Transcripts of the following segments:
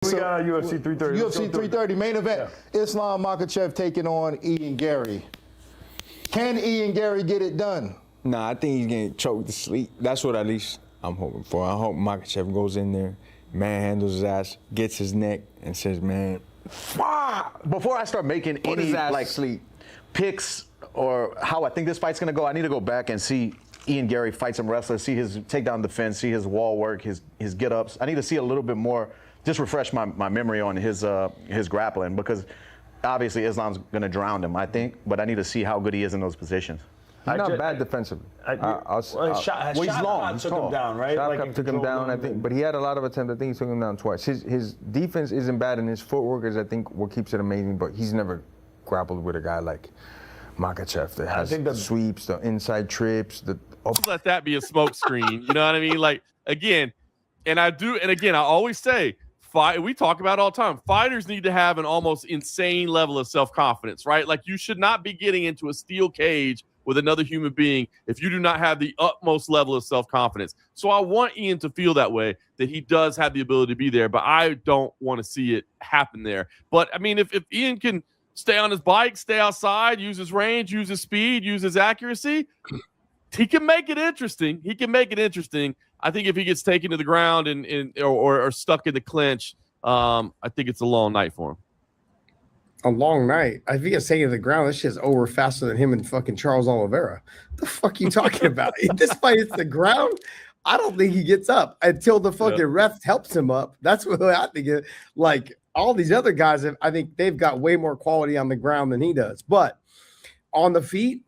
We got UFC 330. UFC 330 main event. Yeah. Islam Makhachev taking on Ian Garry. Can Ian Garry get it done? Nah, I think he's getting choked to sleep. That's what at least I'm hoping for. I hope Makhachev goes in there, manhandles his ass, gets his neck, and says, man. Before I start making any picks or how I think this fight's gonna go, I need to go back and see Ian Garry fight some wrestlers, see his takedown defense, see his wall work, his get-ups. I need to see a little bit more, just refresh my memory on his grappling, because obviously Islam's gonna drown him, I think, but I need to see how good he is in those positions. He's not bad defensively. He's long. Took him down, right? Shotgun took him down, I think, but he had a lot of attempts. I think he took him down twice. His defense isn't bad, and his footwork is, I think, what keeps it amazing, but he's never grappled with a guy like Makhachev that has the sweeps, the inside trips, Let that be a smoke screen. You know what I mean? Like, again, I always say, we talk about it all the time. Fighters need to have an almost insane level of self-confidence, right? Like, you should not be getting into a steel cage with another human being if you do not have the utmost level of self-confidence. So I want Ian to feel that way, that he does have the ability to be there, but I don't want to see it happen there. But, I mean, if Ian can stay on his bike, stay outside, use his range, use his speed, use his accuracy, he can make it interesting. I think if he gets taken to the ground or stuck in the clinch, I think it's a long night for him. A long night. I think it's taking to the ground. This shit's over faster than him and fucking Charles Oliveira. What the fuck are you talking about? If this fight hits the ground, I don't think he gets up until the fucking ref helps him up. That's what I think. Like, all these other guys, I think they've got way more quality on the ground than he does. But on the feet,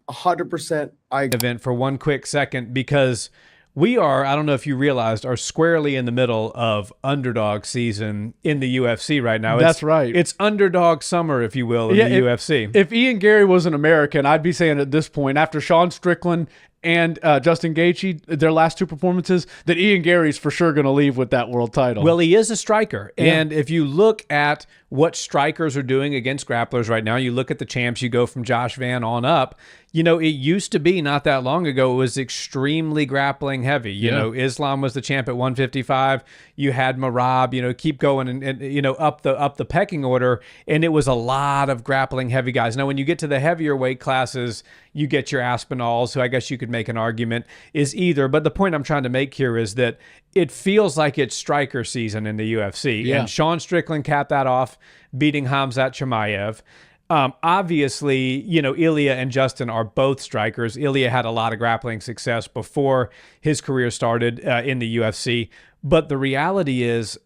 100%. Event for one quick second, because we are, I don't know if you realized, are squarely in the middle of underdog season in the UFC right now. That's right. It's underdog summer, if you will, in the UFC. If Ian Garry was an American, I'd be saying at this point, after Sean Strickland and Justin Gaethje, their last two performances, that Ian Gary's for sure going to leave with that world title. Well, he is a striker. Yeah. And if you look at what strikers are doing against grapplers right now, you look at the champs, you go from Josh Van on up. You know, it used to be not that long ago, it was extremely grappling heavy. You know, Islam was the champ at 155. You had Merab, keep going and up the pecking order. And it was a lot of grappling heavy guys. Now, when you get to the heavier weight classes, you get your Aspinalls, who I guess you could make an argument is either. But the point I'm trying to make here is that it feels like it's striker season in the UFC. Yeah. And Sean Strickland capped that off, beating Khamzat Chimaev. Obviously, Ilya and Justin are both strikers. Ilya had a lot of grappling success before his career started in the UFC. But the reality is,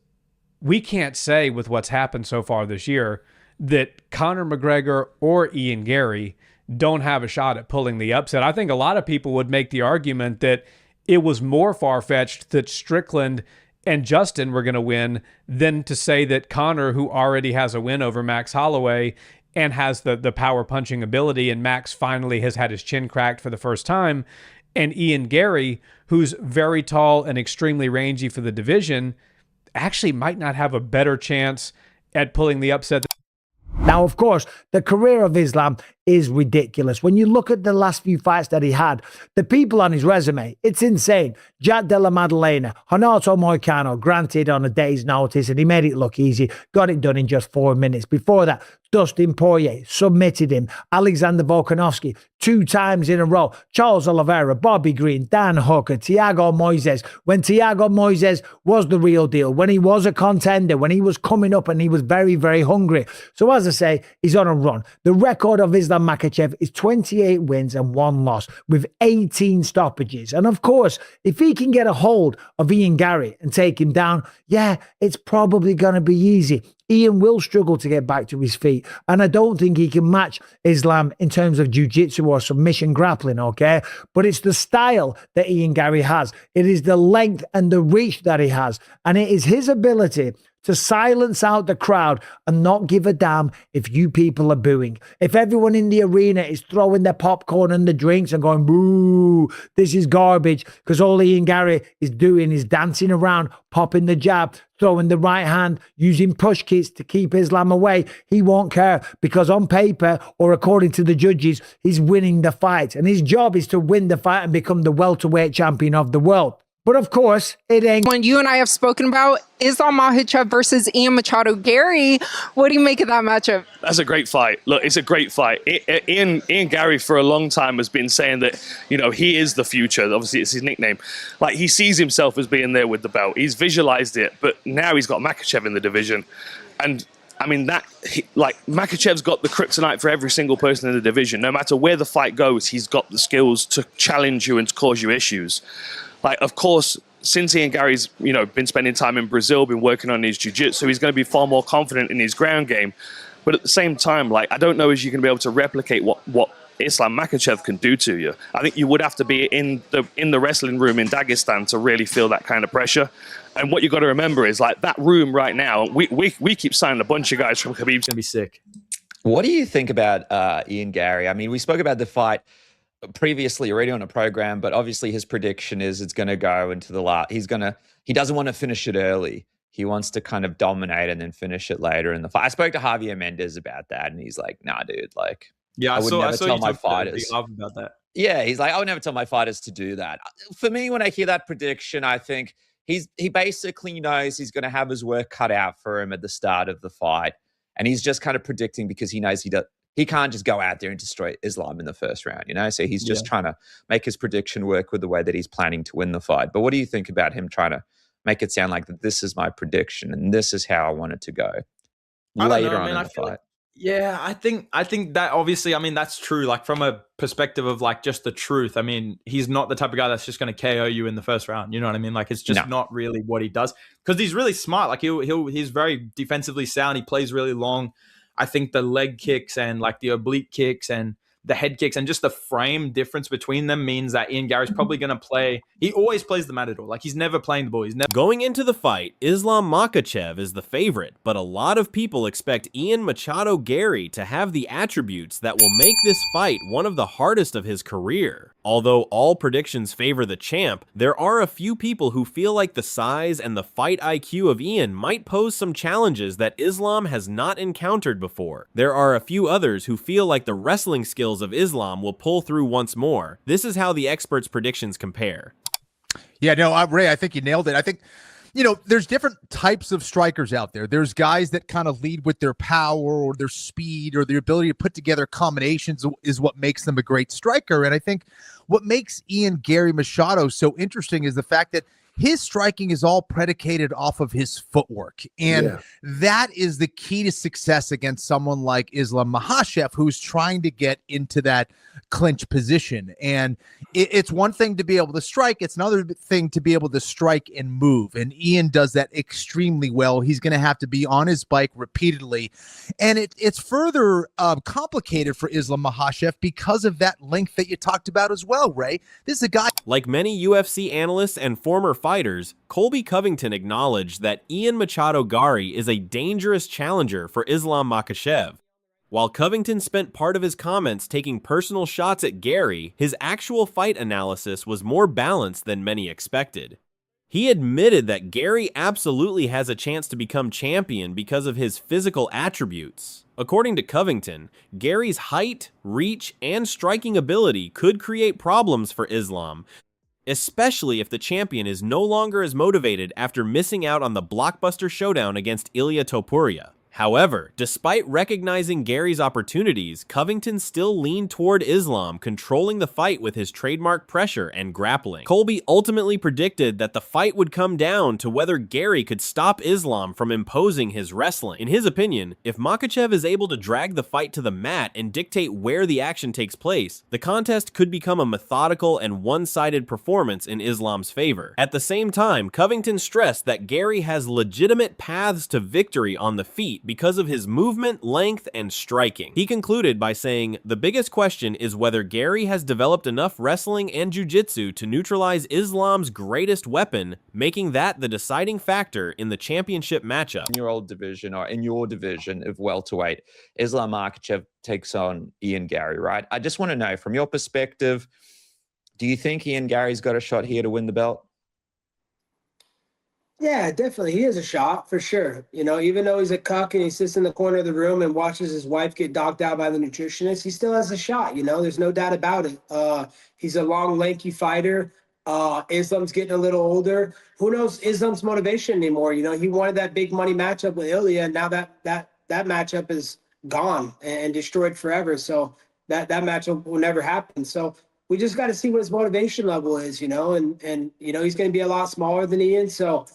we can't say with what's happened so far this year that Conor McGregor or Ian Garry don't have a shot at pulling the upset. I think a lot of people would make the argument that it was more far-fetched that Strickland and Justin were going to win than to say that Conor, who already has a win over Max Holloway and has the power punching ability, and Max finally has had his chin cracked for the first time, and Ian Garry, who's very tall and extremely rangy for the division, actually might not have a better chance at pulling the upset. Now, of course, the career of Islam is ridiculous. When you look at the last few fights that he had, the people on his resume, it's insane. Jack Della Maddalena, Renato Moicano, granted on a day's notice, and he made it look easy, got it done in just 4 minutes. Before that, Dustin Poirier submitted him. Alexander Volkanovski, 2 times in a row. Charles Oliveira, Bobby Green, Dan Hooker, Thiago Moises. When Thiago Moises was the real deal, when he was a contender, when he was coming up and he was very, very hungry. So as I say, he's on a run. The record of Islam Makhachev is 28 wins and 1 loss with 18 stoppages. And of course, if he can get a hold of Ian Garry and take him down, it's probably going to be easy. Ian will struggle to get back to his feet, and I don't think he can match Islam in terms of jiu-jitsu or submission grappling, okay? But it's the style that Ian Garry has. It is the length and the reach that he has, and it is his ability to silence out the crowd and not give a damn if you people are booing. If everyone in the arena is throwing their popcorn and the drinks and going, boo, this is garbage, because all Ian Garry is doing is dancing around, popping the jab, throwing the right hand, using push kicks to keep Islam away, he won't care, because on paper or according to the judges, he's winning the fight. And his job is to win the fight and become the welterweight champion of the world. But of course, it ain't. When you and I have spoken about Islam Makhachev versus Ian Machado. Garry, what do you make of that matchup? That's a great fight. Look, it's a great fight. Ian Garry for a long time has been saying that, he is the future. Obviously, it's his nickname. Like, he sees himself as being there with the belt. He's visualized it, but now he's got Makhachev in the division. And I mean, Makhachev's got the kryptonite for every single person in the division. No matter where the fight goes, he's got the skills to challenge you and to cause you issues. Like, of course, since Ian Garry's, been spending time in Brazil, been working on his jiu-jitsu, he's going to be far more confident in his ground game. But at the same time, I don't know if you're going to be able to replicate what Islam Makhachev can do to you. I think you would have to be in the wrestling room in Dagestan to really feel that kind of pressure. And what you got to remember is, that room right now, we keep signing a bunch of guys from Khabib's. Gonna be sick. What do you think about Ian Garry? I mean, we spoke about the fight previously already on a program, but obviously his prediction is it's going to go into the last. He doesn't want to finish it early. He wants to kind of dominate and then finish it later in the fight. I spoke to Javier Mendez about that, and he's like, "Nah, dude, I would never tell my fighters about that." Yeah, he's like, I would never tell my fighters to do that. For me, when I hear that prediction, I think he basically knows he's going to have his work cut out for him at the start of the fight, and he's just kind of predicting because he knows he can't just go out there and destroy Islam in the first round, So he's just trying to make his prediction work with the way that he's planning to win the fight. But what do you think about him trying to make it sound like that this is my prediction and this is how I want it to go later on in the fight? Yeah, I think that obviously, that's true. From a perspective of just the truth. He's not the type of guy that's just going to KO you in the first round. You know what I mean? It's just not really what he does, because he's really smart. He's very defensively sound. He plays really long. I think the leg kicks and the oblique kicks and the head kicks and just the frame difference between them means that Ian Garry's probably going to play. He always plays the matador. He's never playing the ball. He's never going into the fight. Islam Makhachev is the favorite, but a lot of people expect Ian Machado Garry to have the attributes that will make this fight one of the hardest of his career. Although all predictions favor the champ, there are a few people who feel like the size and the fight IQ of Ian might pose some challenges that Islam has not encountered before. There are a few others who feel like the wrestling skills of Islam will pull through once more. This is how the experts' predictions compare. Yeah, no, Ray, I think you nailed it. I think, there's different types of strikers out there. There's guys that kind of lead with their power or their speed or their ability to put together combinations is what makes them a great striker. And I think what makes Ian Garry Machado so interesting is the fact that his striking is all predicated off of his footwork. And that is the key to success against someone like Islam Makhachev, who's trying to get into that clinch position. And it's one thing to be able to strike. It's another thing to be able to strike and move. And Ian does that extremely well. He's going to have to be on his bike repeatedly. And it's further complicated for Islam Makhachev because of that length that you talked about as well, Ray. This is a guy. Like many UFC analysts and former fighters, Colby Covington acknowledged that Ian Machado Garry is a dangerous challenger for Islam Makhachev. While Covington spent part of his comments taking personal shots at Garry, his actual fight analysis was more balanced than many expected. He admitted that Garry absolutely has a chance to become champion because of his physical attributes. According to Covington, Gary's height, reach, and striking ability could create problems for Islam, especially if the champion is no longer as motivated after missing out on the blockbuster showdown against Ilia Topuria. However, despite recognizing Gary's opportunities, Covington still leaned toward Islam, controlling the fight with his trademark pressure and grappling. Colby ultimately predicted that the fight would come down to whether Garry could stop Islam from imposing his wrestling. In his opinion, if Makhachev is able to drag the fight to the mat and dictate where the action takes place, the contest could become a methodical and one-sided performance in Islam's favor. At the same time, Covington stressed that Garry has legitimate paths to victory on the feet because of his movement, length, and striking. He concluded by saying, "The biggest question is whether Garry has developed enough wrestling and jiu-jitsu to neutralize Islam's greatest weapon, making that the deciding factor in the championship matchup." In your old division or in your division of welterweight, Islam Makhachev takes on Ian Garry, right? I just want to know, from your perspective, do you think Ian Garry's got a shot here to win the belt? Yeah, definitely. He has a shot for sure. Even though he's a cuck and he sits in the corner of the room and watches his wife get dogged out by the nutritionist, he still has a shot. There's no doubt about it. He's a long, lanky fighter. Islam's getting a little older. Who knows Islam's motivation anymore? You know, he wanted that big money matchup with Ilya, and now that matchup is gone and destroyed forever. So that matchup will never happen. So we just got to see what his motivation level is, you know, and you know, he's going to be a lot smaller than Ian. So,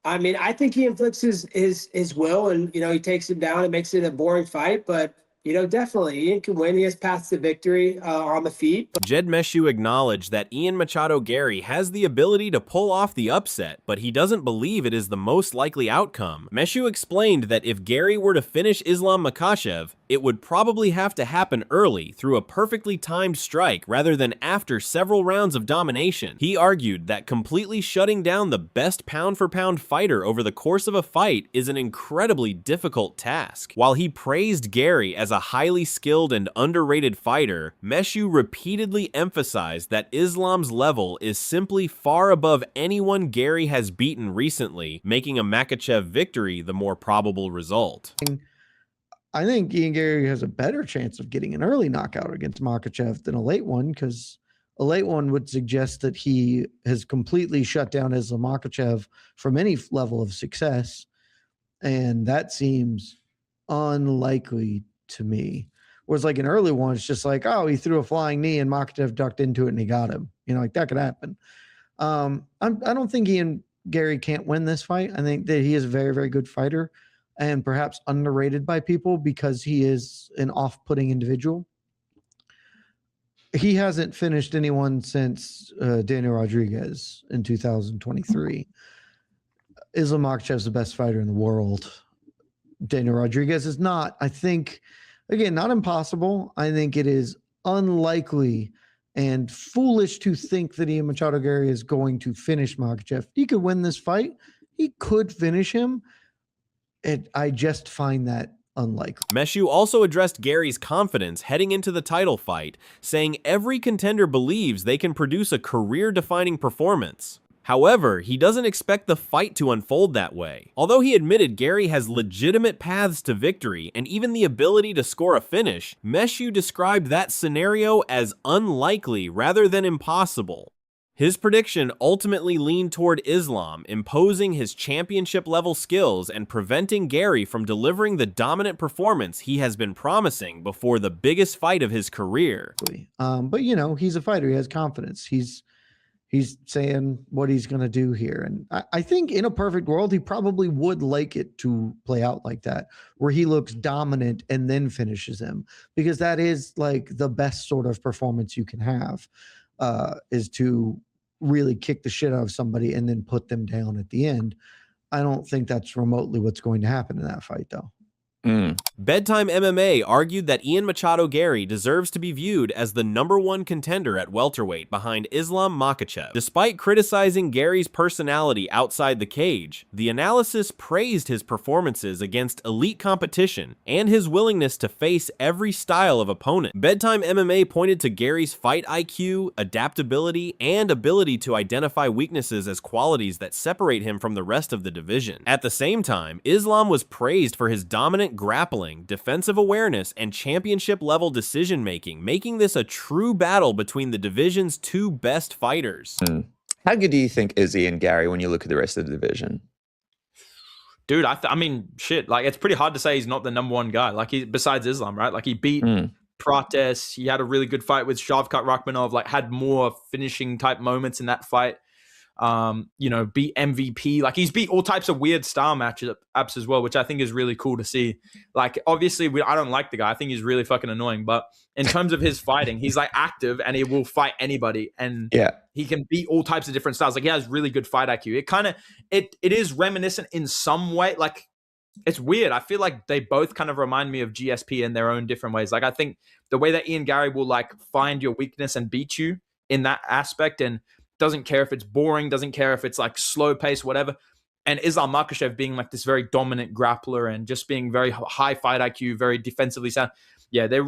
I mean, I think he inflicts his will, and, you know, he takes him down and makes it a boring fight. But, you know, definitely Ian can win. He has paths to victory on the feet. Jed Meshew acknowledged that Ian Machado Garry has the ability to pull off the upset, but he doesn't believe it is the most likely outcome. Meshew explained that if Garry were to finish Islam Makhachev, it would probably have to happen early through a perfectly timed strike rather than after several rounds of domination. He argued that completely shutting down the best pound-for-pound fighter over the course of a fight is an incredibly difficult task. While he praised Garry as a highly skilled and underrated fighter, Meshew repeatedly emphasized that Islam's level is simply far above anyone Garry has beaten recently, making a Makhachev victory the more probable result. I think Ian Garry has a better chance of getting an early knockout against Makhachev than a late one, because a late one would suggest that he has completely shut down Islam Makhachev from any level of success, and that seems unlikely to me. Whereas like an early one, it's just like, oh, he threw a flying knee and Makhachev ducked into it and he got him. You know, like that could happen. I don't think Ian Garry can't win this fight. I think that he is a very, very good fighter, and perhaps underrated by people because he is an off-putting individual. He hasn't finished anyone since Daniel Rodriguez in 2023. Islam Makhachev is the best fighter in the world. Daniel Rodriguez is not. I think, again, not impossible. I think it is unlikely and foolish to think that Ian Machado Garry is going to finish Makhachev. He could win this fight. He could finish him. And I just find that unlikely. Meshew also addressed Garry's confidence heading into the title fight, saying every contender believes they can produce a career-defining performance. However, he doesn't expect the fight to unfold that way. Although he admitted Garry has legitimate paths to victory and even the ability to score a finish, Meshew described that scenario as unlikely rather than impossible. His prediction ultimately leaned toward Islam, imposing his championship-level skills and preventing Garry from delivering the dominant performance he has been promising before the biggest fight of his career. But, you know, he's a fighter. He has confidence. He's saying what he's going to do here. And I think in a perfect world, he probably would like it to play out like that, where he looks dominant and then finishes him, because that is like the best sort of performance you can have, is to really kick the shit out of somebody and then put them down at the end. I don't think that's remotely what's going to happen in that fight, though. Bedtime MMA argued that Ian Machado Garry deserves to be viewed as the #1 contender at welterweight behind Islam Makhachev. Despite criticizing Garry's personality outside the cage, the analysis praised his performances against elite competition and his willingness to face every style of opponent. Bedtime MMA pointed to Garry's fight IQ, adaptability, and ability to identify weaknesses as qualities that separate him from the rest of the division. At the same time, Islam was praised for his dominant grappling, defensive awareness, and championship-level decision-making, making this a true battle between the division's two best fighters. How good do you think is Ian Garry when you look at the rest of the division? Dude, I mean, shit, like, it's pretty hard to say he's not the #1 guy. Like, besides Islam, right? Like, he beat Prates. He had a really good fight with Shavkat Rakhmonov, like, had more finishing type moments in that fight. You know, beat MVP. Like, he's beat all types of weird style matchups as well, which I think is really cool to see. Like, obviously, I don't like the guy. I think he's really fucking annoying. But in terms of his fighting, he's like active and he will fight anybody. And he can beat all types of different styles. Like, he has really good fight IQ. It kind of, it is reminiscent in some way. Like, it's weird. I feel like they both kind of remind me of GSP in their own different ways. Like, I think the way that Ian Garry will like find your weakness and beat you in that aspect, and doesn't care if it's boring, doesn't care if it's like slow pace, whatever. And Islam Makhachev being like this very dominant grappler and just being very high fight IQ, very defensively sound. Yeah, they're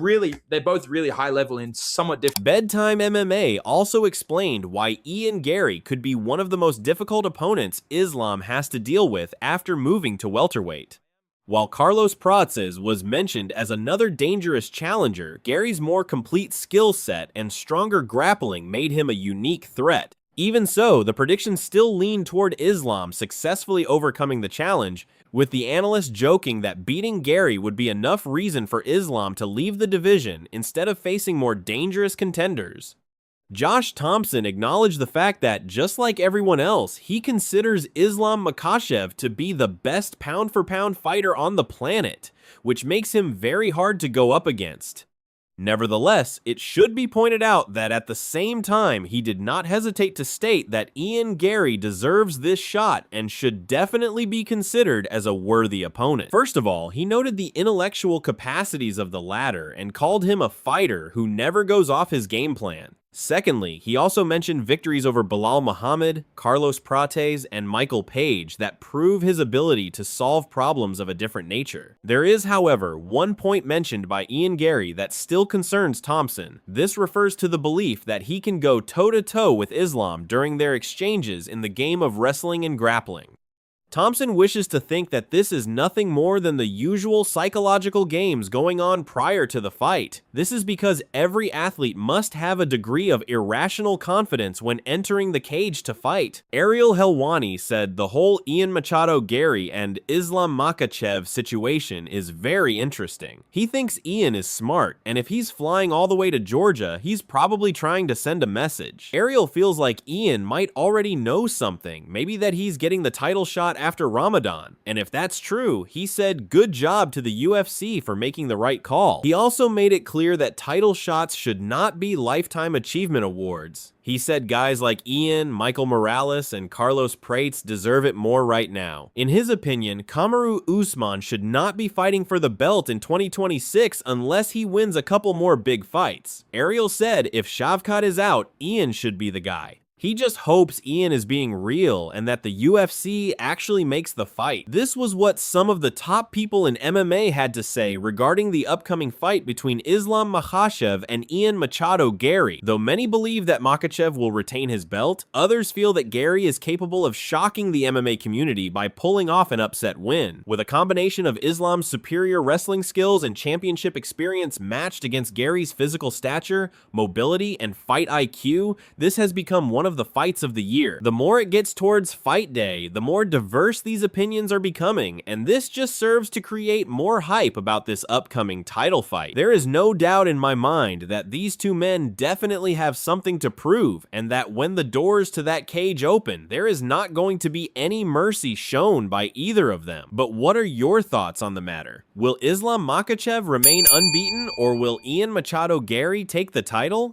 both really high level in somewhat different. Bedtime MMA also explained why Ian Garry could be one of the most difficult opponents Islam has to deal with after moving to welterweight. While Carlos Prates was mentioned as another dangerous challenger, Garry's more complete skill set and stronger grappling made him a unique threat. Even so, the predictions still lean toward Islam successfully overcoming the challenge, with the analysts joking that beating Garry would be enough reason for Islam to leave the division instead of facing more dangerous contenders. Josh Thompson acknowledged the fact that, just like everyone else, he considers Islam Makhachev to be the best pound-for-pound fighter on the planet, which makes him very hard to go up against. Nevertheless, it should be pointed out that at the same time, he did not hesitate to state that Ian Garry deserves this shot and should definitely be considered as a worthy opponent. First of all, he noted the intellectual capacities of the latter and called him a fighter who never goes off his game plan. Secondly, he also mentioned victories over Bilal Muhammad, Carlos Prates, and Michael Page that prove his ability to solve problems of a different nature. There is, however, one point mentioned by Ian Garry that still concerns Thompson. This refers to the belief that he can go toe-to-toe with Islam during their exchanges in the game of wrestling and grappling. Thompson wishes to think that this is nothing more than the usual psychological games going on prior to the fight. This is because every athlete must have a degree of irrational confidence when entering the cage to fight. Ariel Helwani said the whole Ian Machado Garry and Islam Makhachev situation is very interesting. He thinks Ian is smart, and if he's flying all the way to Georgia, he's probably trying to send a message. Ariel feels like Ian might already know something, maybe that he's getting the title shot after Ramadan, and if that's true, he said good job to the UFC for making the right call. He also made it clear that title shots should not be lifetime achievement awards. He said guys like Ian, Michael Morales, and Carlos Prates deserve it more right now. In his opinion, Kamaru Usman should not be fighting for the belt in 2026 unless he wins a couple more big fights. Ariel said if Shavkat is out, Ian should be the guy. He just hopes Ian is being real and that the UFC actually makes the fight. This was what some of the top people in MMA had to say regarding the upcoming fight between Islam Makhachev and Ian Machado Garry. Though many believe that Makhachev will retain his belt, others feel that Garry is capable of shocking the MMA community by pulling off an upset win. With a combination of Islam's superior wrestling skills and championship experience matched against Garry's physical stature, mobility, and fight IQ, this has become one of the fights of the year. The more it gets towards fight day, the more diverse these opinions are becoming, and this just serves to create more hype about this upcoming title fight. There is no doubt in my mind that these two men definitely have something to prove, and that when the doors to that cage open, there is not going to be any mercy shown by either of them. But what are your thoughts on the matter? Will Islam Makhachev remain unbeaten, or will Ian Machado Garry take the title?